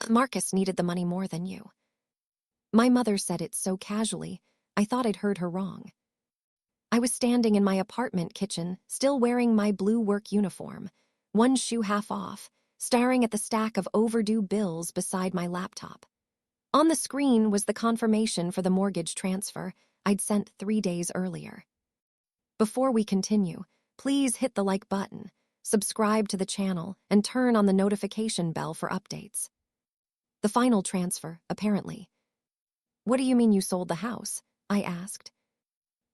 Marcus needed the money more than you. My mother said it so casually, I thought I'd heard her wrong. I was standing in my apartment kitchen, still wearing my blue work uniform, one shoe half off, staring at the stack of overdue bills beside my laptop. On the screen was the confirmation for the mortgage transfer I'd sent 3 days earlier. Before we continue, please hit the like button, subscribe to the channel, and turn on the notification bell for updates. The final transfer, apparently. What do you mean you sold the house? I asked.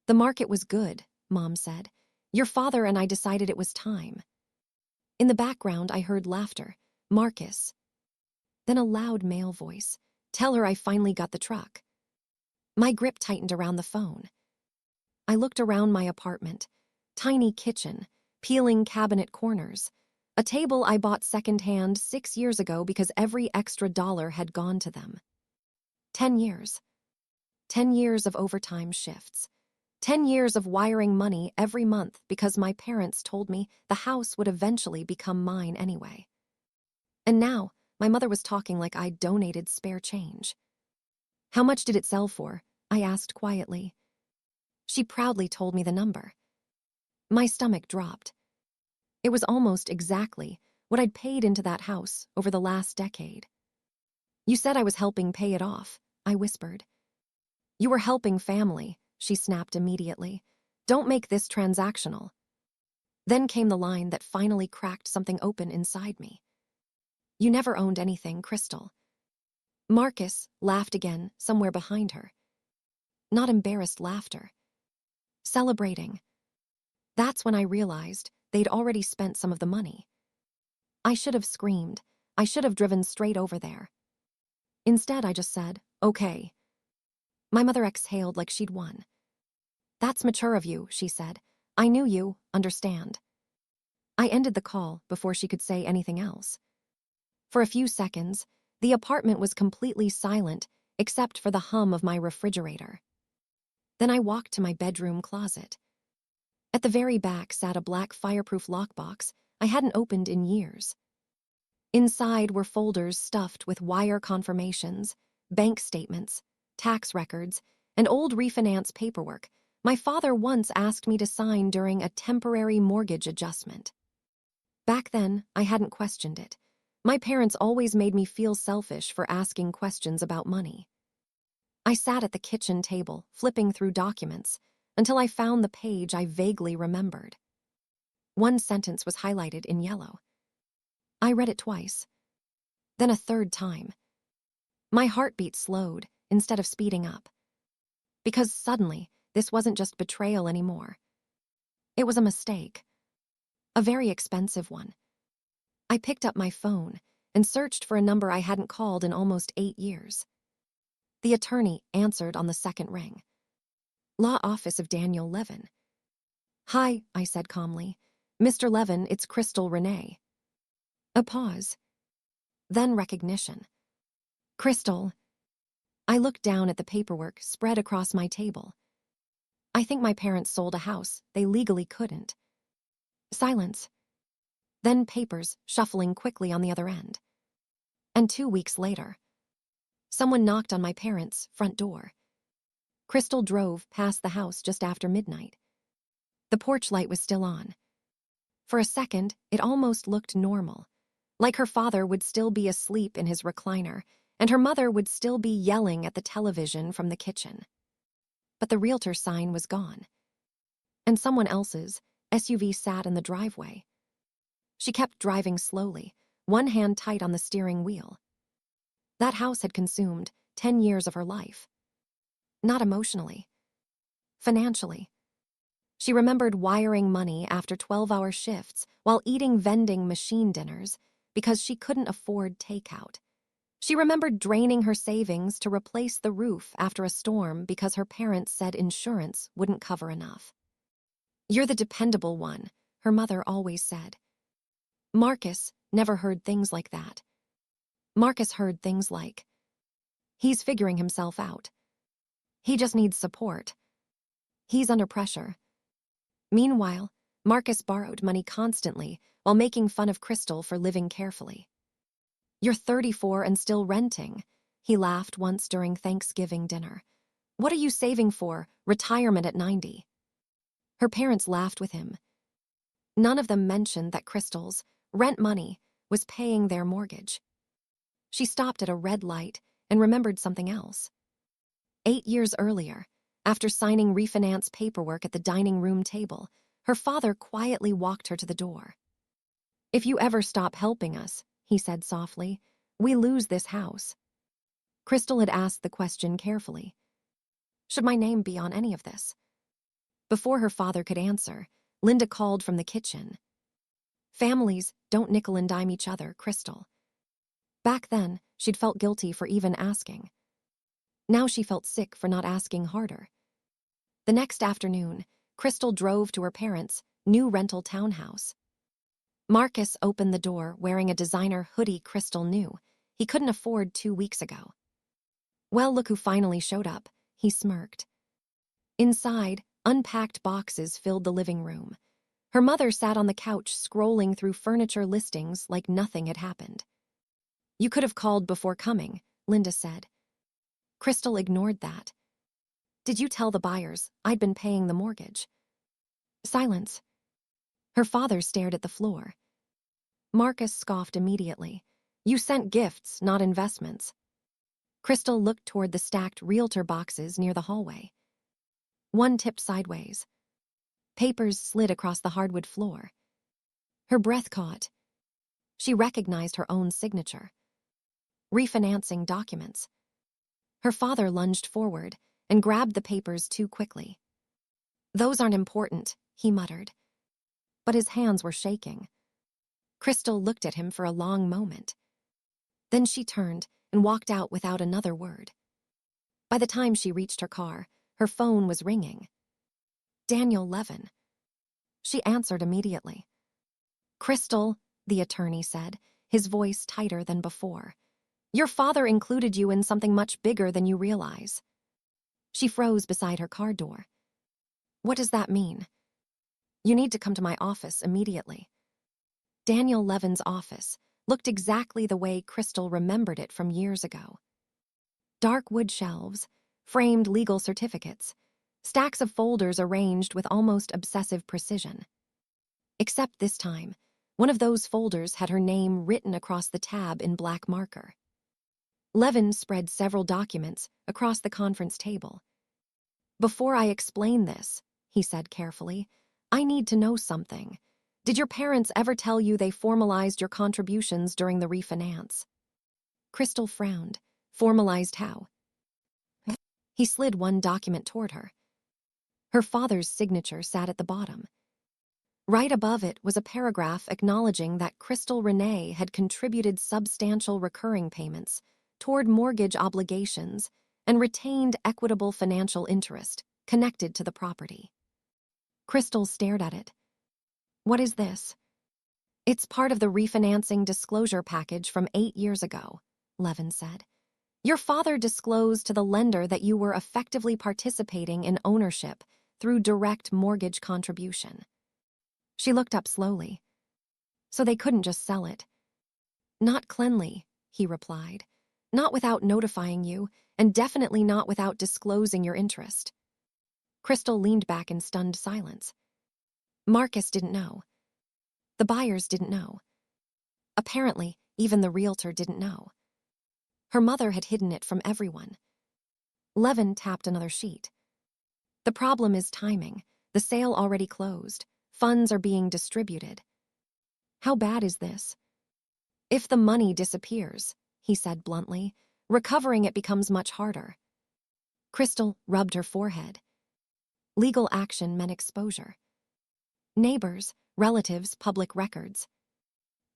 The market was good, Mom said. Your father and I decided it was time. In the background, I heard laughter. Marcus. Then a loud male voice. Tell her I finally got the truck. My grip tightened around the phone. I looked around my apartment. Tiny kitchen, peeling cabinet corners. A table I bought secondhand 6 years ago because every extra dollar had gone to them. 10 years. 10 years of overtime shifts. 10 years of wiring money every month because my parents told me the house would eventually become mine anyway. And now, my mother was talking like I'd donated spare change. How much did it sell for? I asked quietly. She proudly told me the number. My stomach dropped. It was almost exactly what I'd paid into that house over the last decade. You said I was helping pay it off, I whispered. You were helping family, she snapped immediately. Don't make this transactional. Then came the line that finally cracked something open inside me. You never owned anything, Crystal. Marcus laughed again, somewhere behind her. Not embarrassed laughter. Celebrating. That's when I realized they'd already spent some of the money. I should have screamed. I should have driven straight over there. Instead, I just said, okay. My mother exhaled like she'd won. That's mature of you, she said. I knew you, understand. I ended the call before she could say anything else. For a few seconds, the apartment was completely silent except for the hum of my refrigerator. Then I walked to my bedroom closet. At the very back sat a black fireproof lockbox I hadn't opened in years. Inside were folders stuffed with wire confirmations, bank statements, tax records, and old refinance paperwork my father once asked me to sign during a temporary mortgage adjustment. Back then, I hadn't questioned it. My parents always made me feel selfish for asking questions about money. I sat at the kitchen table, flipping through documents, until I found the page I vaguely remembered. One sentence was highlighted in yellow. I read it twice, then a third time. My heartbeat slowed instead of speeding up. Because suddenly, this wasn't just betrayal anymore. It was a mistake. A very expensive one. I picked up my phone and searched for a number I hadn't called in almost 8 years. The attorney answered on the second ring. Law office of Daniel Levin. Hi, I said calmly. Mr. Levin, it's Crystal Renee. A pause. Then recognition. Crystal. I looked down at the paperwork spread across my table. I think my parents sold a house they legally couldn't. Silence. Then papers shuffling quickly on the other end. And 2 weeks later, someone knocked on my parents' front door. Crystal drove past the house just after midnight. The porch light was still on. For a second, it almost looked normal, like her father would still be asleep in his recliner, and her mother would still be yelling at the television from the kitchen. But the realtor sign was gone. And someone else's SUV sat in the driveway. She kept driving slowly, one hand tight on the steering wheel. That house had consumed 10 years of her life. Not emotionally. Financially. She remembered wiring money after 12-hour shifts while eating vending machine dinners because she couldn't afford takeout. She remembered draining her savings to replace the roof after a storm because her parents said insurance wouldn't cover enough. You're the dependable one, her mother always said. Marcus never heard things like that. Marcus heard things like, he's figuring himself out. He just needs support. He's under pressure. Meanwhile, Marcus borrowed money constantly while making fun of Crystal for living carefully. You're 34 and still renting. He laughed once during Thanksgiving dinner. What are you saving for? Retirement at 90. Her parents laughed with him. None of them mentioned that Crystal's rent money was paying their mortgage. She stopped at a red light and remembered something else. 8 years earlier, after signing refinance paperwork at the dining room table, her father quietly walked her to the door. If you ever stop helping us, he said softly, we lose this house. Crystal had asked the question carefully. Should my name be on any of this? Before her father could answer, Linda called from the kitchen. Families don't nickel and dime each other, Crystal. Back then, she'd felt guilty for even asking. Now she felt sick for not asking harder. The next afternoon, Crystal drove to her parents' new rental townhouse. Marcus opened the door wearing a designer hoodie Crystal knew he couldn't afford 2 weeks ago. Well, look who finally showed up, he smirked. Inside, unpacked boxes filled the living room. Her mother sat on the couch scrolling through furniture listings like nothing had happened. You could have called before coming, Linda said. Crystal ignored that. Did you tell the buyers I'd been paying the mortgage? Silence. Her father stared at the floor. Marcus scoffed immediately. You sent gifts, not investments. Crystal looked toward the stacked realtor boxes near the hallway. One tipped sideways. Papers slid across the hardwood floor. Her breath caught. She recognized her own signature. Refinancing documents. Her father lunged forward and grabbed the papers too quickly. Those aren't important, he muttered. But his hands were shaking. Crystal looked at him for a long moment. Then she turned and walked out without another word. By the time she reached her car, her phone was ringing. Daniel Levin. She answered immediately. Crystal, the attorney said, his voice tighter than before. Your father included you in something much bigger than you realize. She froze beside her car door. What does that mean? You need to come to my office immediately. Daniel Levin's office looked exactly the way Crystal remembered it from years ago. Dark wood shelves, framed legal certificates, stacks of folders arranged with almost obsessive precision. Except this time, one of those folders had her name written across the tab in black marker. Levin spread several documents across the conference table. Before I explain this, he said carefully, I need to know something. Did your parents ever tell you they formalized your contributions during the refinance? Crystal frowned. Formalized how? He slid one document toward her. Her father's signature sat at the bottom. Right above it was a paragraph acknowledging that Crystal Renee had contributed substantial recurring payments toward mortgage obligations and retained equitable financial interest connected to the property. Crystal stared at it. What is this? It's part of the refinancing disclosure package from 8 years ago, Levin said. Your father disclosed to the lender that you were effectively participating in ownership through direct mortgage contribution. She looked up slowly. So they couldn't just sell it. Not cleanly, he replied. Not without notifying you, and definitely not without disclosing your interest. Crystal leaned back in stunned silence. Marcus didn't know. The buyers didn't know. Apparently, even the realtor didn't know. Her mother had hidden it from everyone. Levin tapped another sheet. The problem is timing. The sale already closed. Funds are being distributed. How bad is this? If the money disappears, he said bluntly, recovering it becomes much harder. Crystal rubbed her forehead. Legal action meant exposure. Neighbors, relatives, public records.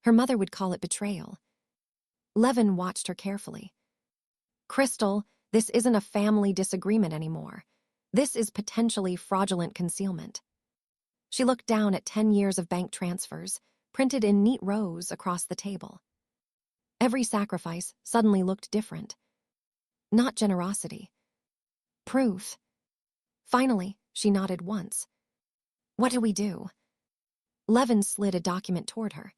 Her mother would call it betrayal. Levin watched her carefully. Crystal, this isn't a family disagreement anymore. This is potentially fraudulent concealment. She looked down at 10 years of bank transfers, printed in neat rows across the table. Every sacrifice suddenly looked different. Not generosity. Proof. Finally, she nodded once. What do we do? Levin slid a document toward her.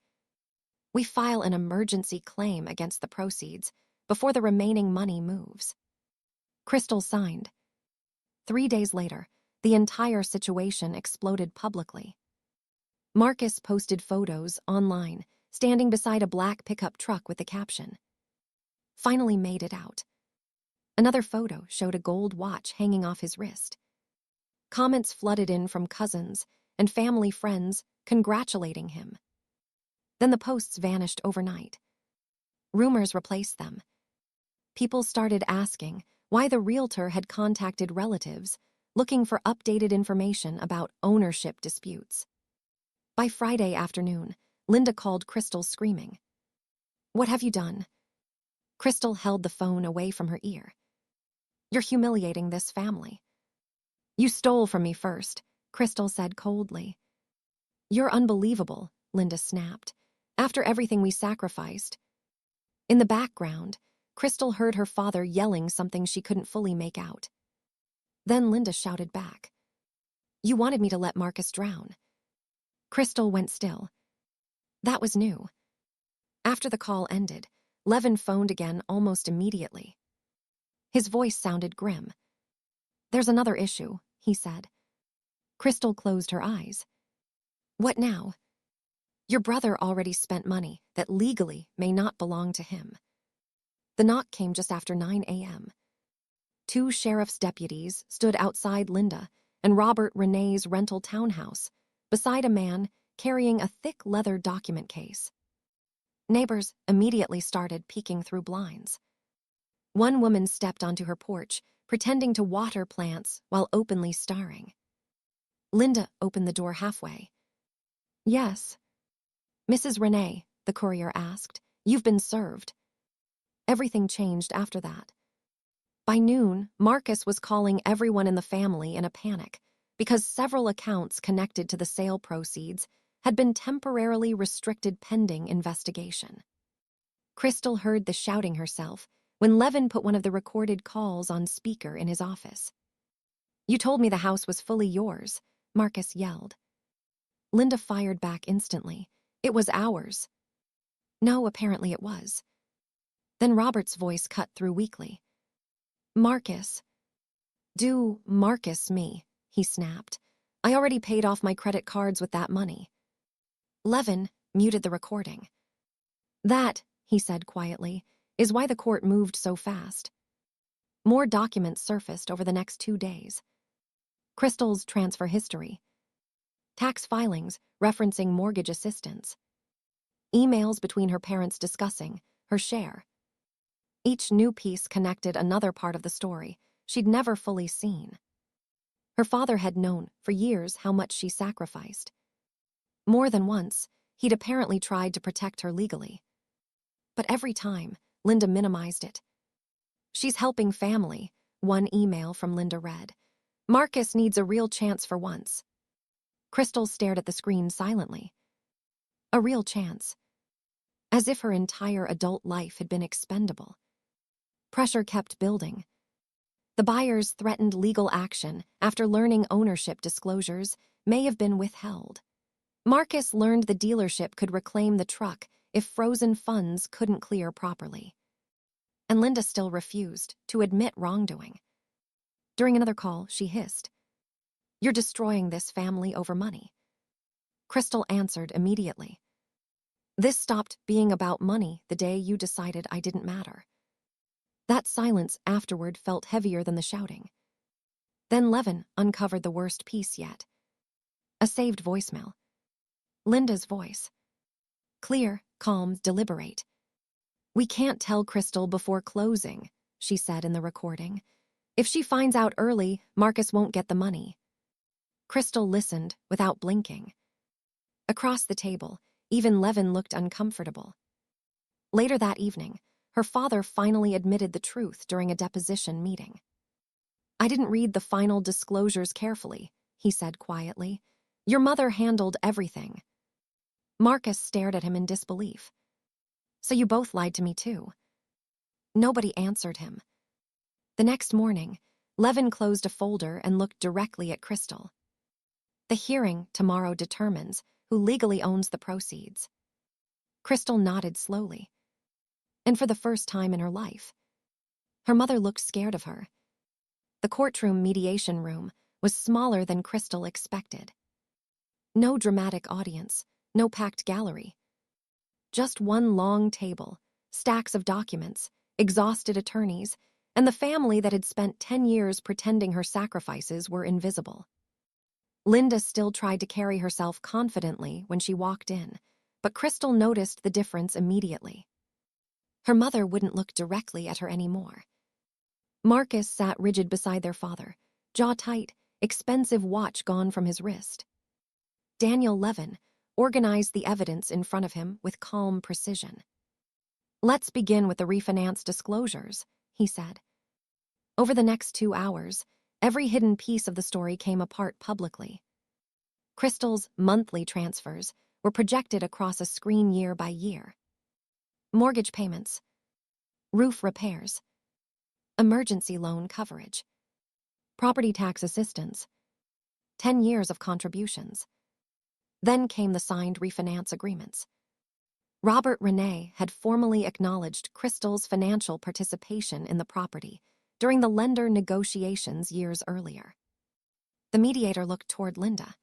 We file an emergency claim against the proceeds before the remaining money moves. Crystal signed. 3 days later, the entire situation exploded publicly. Marcus posted photos online, standing beside a black pickup truck with the caption, "Finally made it out." Another photo showed a gold watch hanging off his wrist. Comments flooded in from cousins and family friends congratulating him. Then the posts vanished overnight. Rumors replaced them. People started asking why the realtor had contacted relatives, looking for updated information about ownership disputes. By Friday afternoon, Linda called Crystal screaming. "What have you done?" Crystal held the phone away from her ear. "You're humiliating this family." "You stole from me first," Crystal said coldly. "You're unbelievable," Linda snapped. "After everything we sacrificed." In the background, Crystal heard her father yelling something she couldn't fully make out. Then Linda shouted back, "You wanted me to let Marcus drown." Crystal went still. That was new. After the call ended, Levin phoned again almost immediately. His voice sounded grim. "There's another issue," he said. Crystal closed her eyes. "What now?" "Your brother already spent money that legally may not belong to him." The knock came just after 9 a.m. 2 sheriff's deputies stood outside Linda and Robert Renee's rental townhouse, beside a man carrying a thick leather document case. Neighbors immediately started peeking through blinds. One woman stepped onto her porch, pretending to water plants while openly starring. Linda opened the door halfway. "Yes." "Mrs. Renee," the courier asked, "you've been served." Everything changed after that. By noon, Marcus was calling everyone in the family in a panic because several accounts connected to the sale proceeds had been temporarily restricted pending investigation. Crystal heard the shouting herself when Levin put one of the recorded calls on speaker in his office. "You told me the house was fully yours," Marcus yelled. Linda fired back instantly. "It was ours." "No, apparently it was." Then Robert's voice cut through weakly. "Marcus." "Do Marcus me," he snapped. "I already paid off my credit cards with that money." Levin muted the recording. "That," he said quietly, "is why the court moved so fast." More documents surfaced over the next 2 days. Crystal's transfer history. Tax filings referencing mortgage assistance. Emails between her parents discussing her share. Each new piece connected another part of the story she'd never fully seen. Her father had known for years how much she sacrificed. More than once, he'd apparently tried to protect her legally. But every time, Linda minimized it. "She's helping family," one email from Linda read. "Marcus needs a real chance for once." Crystal stared at the screen silently. A real chance. As if her entire adult life had been expendable. Pressure kept building. The buyers threatened legal action after learning ownership disclosures may have been withheld. Marcus learned the dealership could reclaim the truck if frozen funds couldn't clear properly. And Linda still refused to admit wrongdoing. During another call, she hissed, "You're destroying this family over money." Crystal answered immediately. "This stopped being about money the day you decided I didn't matter." That silence afterward felt heavier than the shouting. Then Levin uncovered the worst piece yet. A saved voicemail. Linda's voice. Clear, calm, deliberate. "We can't tell Crystal before closing," she said in the recording. "If she finds out early, Marcus won't get the money." Crystal listened without blinking. Across the table, even Levin looked uncomfortable. Later that evening, her father finally admitted the truth during a deposition meeting. "I didn't read the final disclosures carefully," he said quietly. "Your mother handled everything." Marcus stared at him in disbelief. "So you both lied to me too?" Nobody answered him. The next morning, Levin closed a folder and looked directly at Crystal. "The hearing tomorrow determines who legally owns the proceeds." Crystal nodded slowly. And for the first time in her life, her mother looked scared of her. The courtroom mediation room was smaller than Crystal expected. No dramatic audience, no packed gallery. Just one long table, stacks of documents, exhausted attorneys, and the family that had spent 10 years pretending her sacrifices were invisible. Linda still tried to carry herself confidently when she walked in, but Crystal noticed the difference immediately. Her mother wouldn't look directly at her anymore. Marcus sat rigid beside their father, jaw tight, expensive watch gone from his wrist. Daniel Levin organized the evidence in front of him with calm precision. "Let's begin with the refinance disclosures," he said. Over the next 2 hours, every hidden piece of the story came apart publicly. Crystal's monthly transfers were projected across a screen year by year. Mortgage payments, roof repairs, emergency loan coverage, property tax assistance, 10 years of contributions. Then came the signed refinance agreements. Robert Renee had formally acknowledged Crystal's financial participation in the property during the lender negotiations years earlier. The mediator looked toward Linda.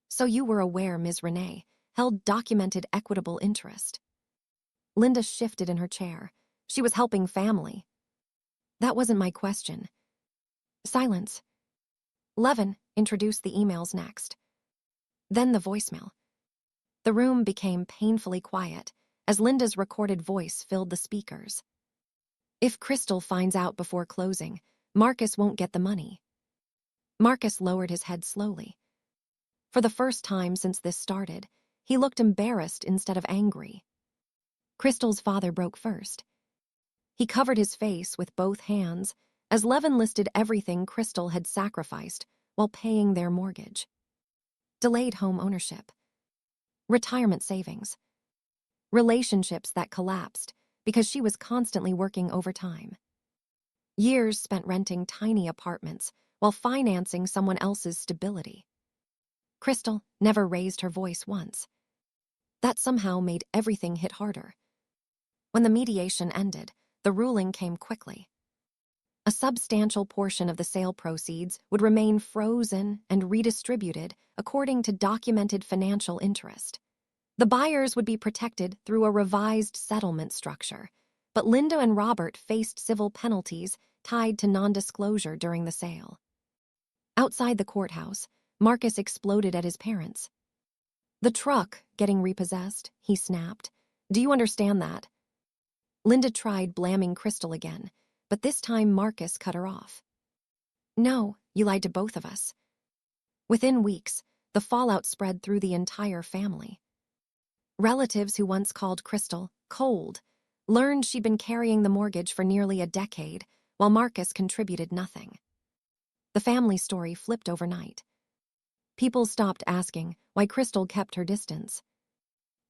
"So you were aware Ms. Renee held documented equitable interest?" Linda shifted in her chair. She was helping family. "That wasn't my question." Silence. Levin introduced the emails next. Then the voicemail. The room became painfully quiet as Linda's recorded voice filled the speakers. "If Crystal finds out before closing, Marcus won't get the money." Marcus lowered his head slowly. For the first time since this started, he looked embarrassed instead of angry. Crystal's father broke first. He covered his face with both hands as Levin listed everything Crystal had sacrificed while paying their mortgage. Delayed home ownership, retirement savings, relationships that collapsed because she was constantly working overtime, years spent renting tiny apartments while financing someone else's stability. Crystal never raised her voice once. That somehow made everything hit harder. When the mediation ended, the ruling came quickly. A substantial portion of the sale proceeds would remain frozen and redistributed according to documented financial interest. The buyers would be protected through a revised settlement structure, but Linda and Robert faced civil penalties tied to non-disclosure during the sale. Outside the courthouse, Marcus exploded at his parents. "The truck getting repossessed," he snapped. "Do you understand that?" Linda tried blaming Crystal again, but this time Marcus cut her off. "No, you lied to both of us." Within weeks, the fallout spread through the entire family. Relatives who once called Crystal cold learned she'd been carrying the mortgage for nearly a decade, while Marcus contributed nothing. The family story flipped overnight. People stopped asking why Crystal kept her distance.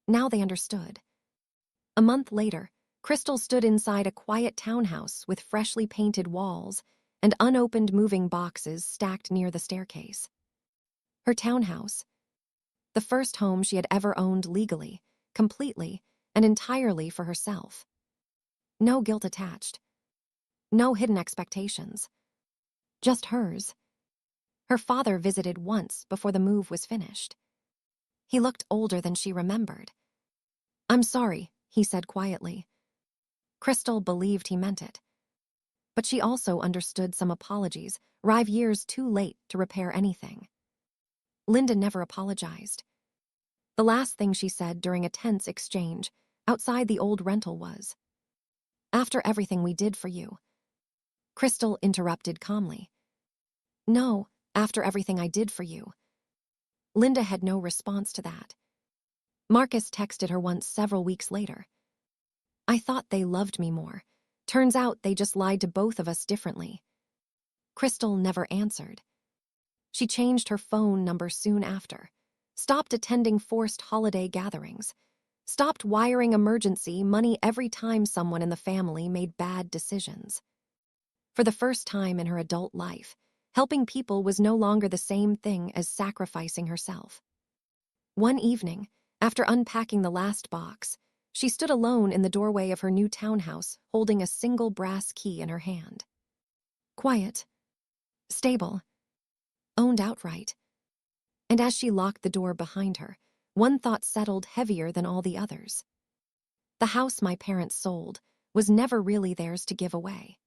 Now they understood. A month later, Crystal stood inside a quiet townhouse with freshly painted walls and unopened moving boxes stacked near the staircase. Her townhouse, the first home she had ever owned legally, completely, and entirely for herself. No guilt attached. No hidden expectations. Just hers. Her father visited once before the move was finished. He looked older than she remembered. "I'm sorry," he said quietly. Crystal believed he meant it. But she also understood some apologies arrive years too late to repair anything. Linda never apologized. The last thing she said during a tense exchange outside the old rental was, "After everything we did for you." Crystal interrupted calmly. "No, after everything I did for you." Linda had no response to that. Marcus texted her once several weeks later. "I thought they loved me more. Turns out they just lied to both of us differently." Crystal never answered. She changed her phone number soon after, stopped attending forced holiday gatherings, stopped wiring emergency money every time someone in the family made bad decisions. For the first time in her adult life, helping people was no longer the same thing as sacrificing herself. One evening, After unpacking the last box, she stood alone in the doorway of her new townhouse, holding a single brass key in her hand. Quiet, stable, owned outright. And as she locked the door behind her, one thought settled heavier than all the others. The house my parents sold was never really theirs to give away.